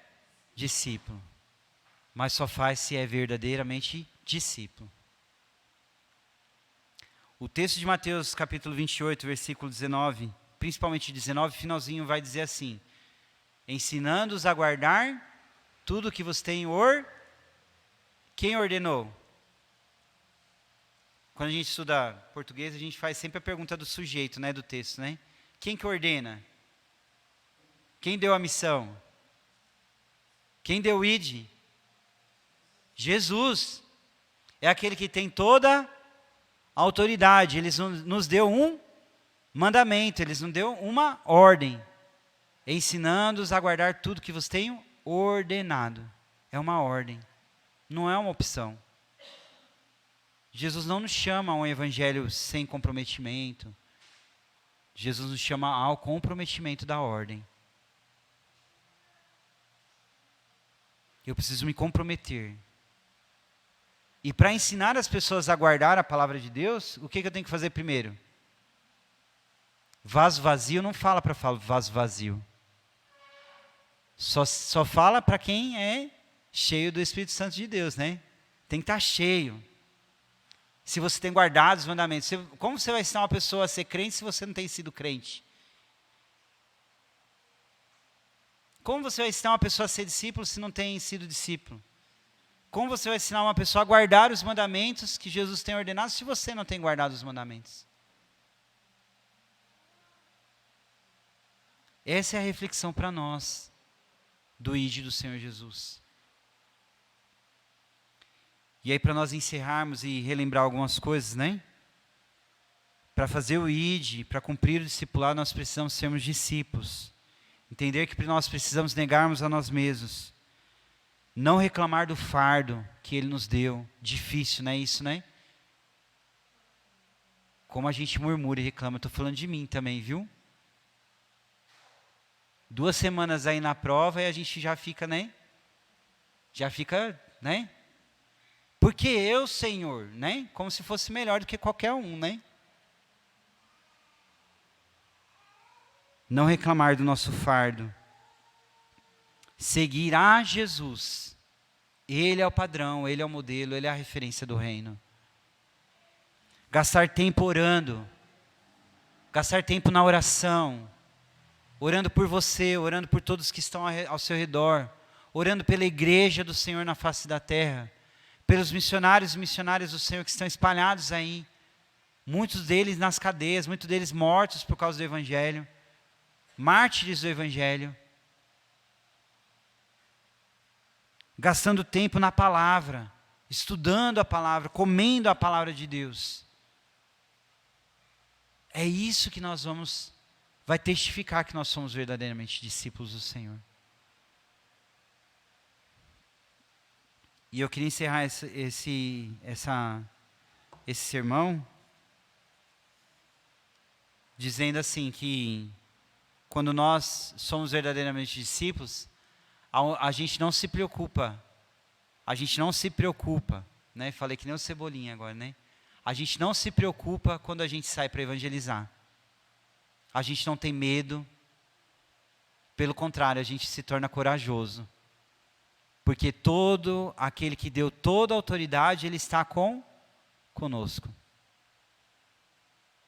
discípulo. Mas só faz se é verdadeiramente discípulo. O texto de Mateus capítulo 28, versículo 19, principalmente 19, finalzinho vai dizer assim: ensinando-os a guardar tudo que vos tenho Quem ordenou? Quando a gente estuda português, a gente faz sempre a pergunta do sujeito, né, do texto, né? Quem que ordena? Quem deu a missão? Quem deu o id? Jesus. É aquele que tem toda a autoridade. Ele nos deu um mandamento, ele nos deu uma ordem. Ensinando-os a guardar tudo que vos tenho ordenado. É uma ordem, não é uma opção. Jesus não nos chama a um evangelho sem comprometimento. Jesus nos chama ao comprometimento da ordem. Eu preciso me comprometer. E para ensinar as pessoas a guardar a palavra de Deus, o que eu tenho que fazer primeiro? Vaso vazio não fala para falar vaso vazio. Só fala para quem é cheio do Espírito Santo de Deus, né? Tem que estar cheio. Se você tem guardado os mandamentos, como você vai ensinar uma pessoa a ser crente se você não tem sido crente? Como você vai ensinar uma pessoa a ser discípulo se não tem sido discípulo? Como você vai ensinar uma pessoa a guardar os mandamentos que Jesus tem ordenado se você não tem guardado os mandamentos? Essa é a reflexão para nós do ID do Senhor Jesus. E aí, para nós encerrarmos e relembrar algumas coisas, né? Para fazer o ID, para cumprir o discipulado, nós precisamos sermos discípulos. Entender que nós precisamos negarmos a nós mesmos. Não reclamar do fardo que Ele nos deu. Difícil, não é isso, né? Como a gente murmura e reclama. Estou falando de mim também, viu? 2 semanas aí na prova e a gente já fica, né? Já fica, né? Porque eu, Senhor, né? Como se fosse melhor do que qualquer um, né? Não reclamar do nosso fardo. Seguir a Jesus. Ele é o padrão, Ele é o modelo, Ele é a referência do reino. Gastar tempo orando. Gastar tempo na oração. Orando por você, orando por todos que estão ao seu redor. Orando pela igreja do Senhor na face da terra. Pelos missionários e missionárias do Senhor que estão espalhados aí. Muitos deles nas cadeias, muitos deles mortos por causa do Evangelho. Mártires do Evangelho. Gastando tempo na palavra, estudando a palavra, comendo a palavra de Deus. É isso que vai testificar que nós somos verdadeiramente discípulos do Senhor. E eu queria encerrar esse sermão dizendo assim que quando nós somos verdadeiramente discípulos, a gente não se preocupa. A gente não se preocupa, né? Falei que nem o Cebolinha agora, né? A gente não se preocupa quando a gente sai para evangelizar. A gente não tem medo. Pelo contrário, a gente se torna corajoso. Porque todo aquele que deu toda a autoridade, Ele está conosco.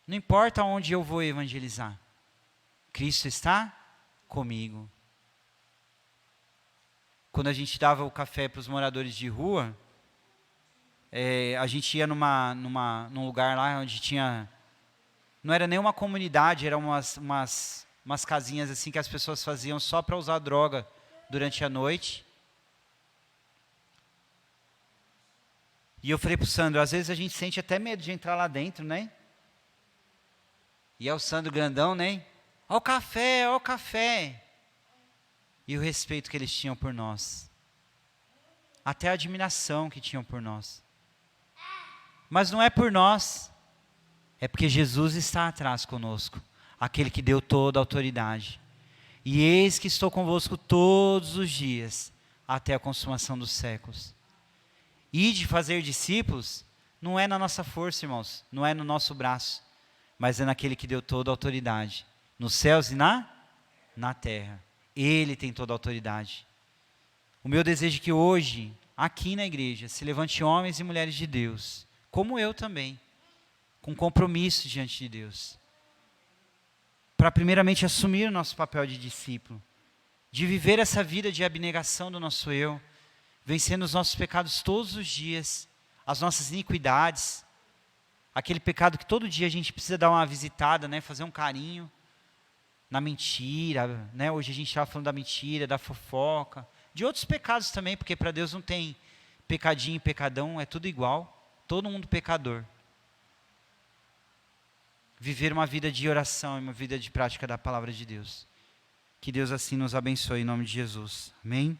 Não importa onde eu vou evangelizar. Cristo está comigo. Quando a gente dava o café para os moradores de rua, a gente ia num lugar lá onde tinha... Não era nem uma comunidade, eram umas casinhas assim que as pessoas faziam só para usar droga durante a noite. E eu falei para o Sandro, às vezes a gente sente até medo de entrar lá dentro, né? E é o Sandro grandão, né? Ó o café, ó o café. E o respeito que eles tinham por nós. Até a admiração que tinham por nós. Mas não é por nós. É porque Jesus está atrás conosco. Aquele que deu toda a autoridade. E eis que estou convosco todos os dias, até a consumação dos séculos. E de fazer discípulos, não é na nossa força, irmãos. Não é no nosso braço. Mas é naquele que deu toda a autoridade. Nos céus e na terra. Ele tem toda a autoridade. O meu desejo é que hoje, aqui na igreja, se levante homens e mulheres de Deus, como eu também, com compromisso diante de Deus, para primeiramente assumir o nosso papel de discípulo, de viver essa vida de abnegação do nosso eu, vencendo os nossos pecados todos os dias, as nossas iniquidades, aquele pecado que todo dia a gente precisa dar uma visitada, né, fazer um carinho, na mentira, né, hoje a gente estava falando da mentira, da fofoca, de outros pecados também, porque para Deus não tem pecadinho e pecadão, é tudo igual, todo mundo pecador. Viver uma vida de oração e uma vida de prática da palavra de Deus. Que Deus assim nos abençoe em nome de Jesus. Amém?